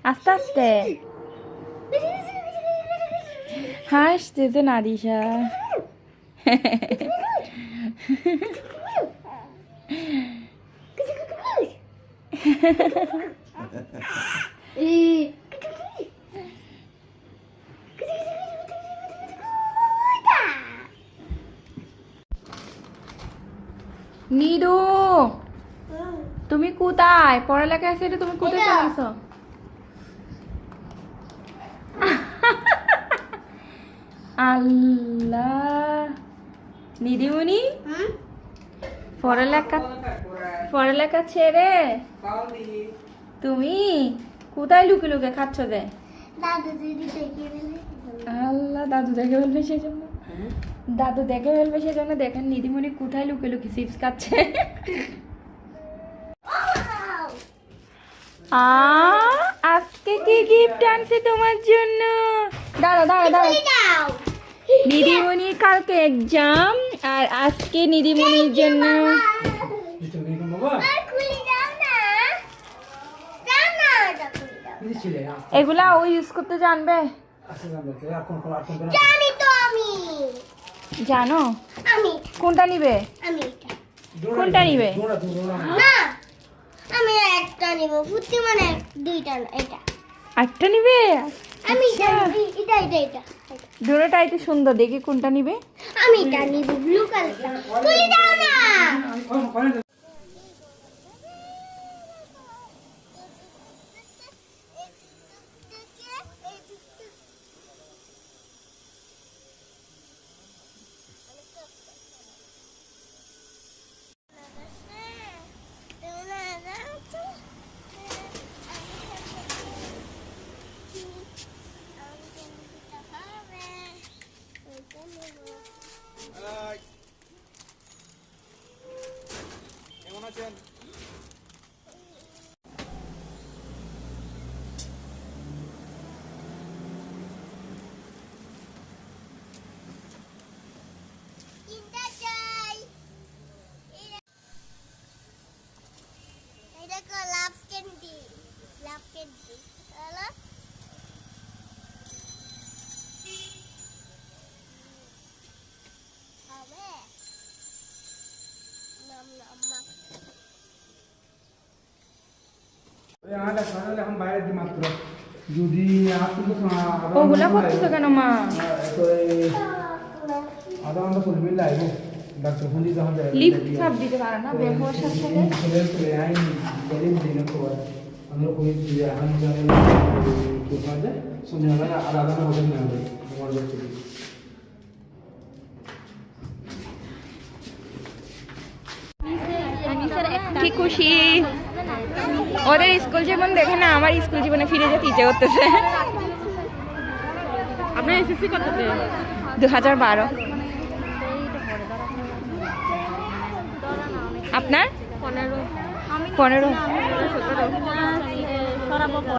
আস্তে আস্তে হাসতেছে নাদিশা। নিদু তুমি কোথায়? পড়ালেখা আছে, তুমি কোথায় চলে আসো? আল্লাহ নিদিমণি পড়ালেখা ছেড়ে তুমি কোথায় লুকে লুকে খাচ্ছ যে? আল্লাহ দাদু দেখে ফেলবে সেজন্য, দাদু দেখে ফেলবে সেজন্য। দেখেন নিদিমণি কোথায় লুকে লুকে চিপস খাচ্ছে। আজকে কি গিফট আনছে তোমার জন্য? দাঁড়া দাঁড়া দাঁড়া। নিদিমণির কালকে এক্সাম আর আজকে নিদিমণির জন্য এগুলা ও ইউজ করতে জানবে। জানো কোনটা নিবে? কোনটা নিবে? আমি একটা নিব, ফুটি মানে দুইটা না, এটা একটা নিবে। আমি এটা দুটোটাই তো সুন্দর, দেখি কোনটা নিবে। আমি এটা নিব, ব্লু কালারটা। খুলে দাও না। ওগুলা করতেছো কেন মা? লিফট সাপ দিতে পারো না বের সাথে কি খুশি। ওদের স্কুল জীবন দেখে না আমার স্কুল জীবনে ফিরে যেতে ইচ্ছে করতেছে। আপনার এসএসসি কততে? 2012। আপনার 15।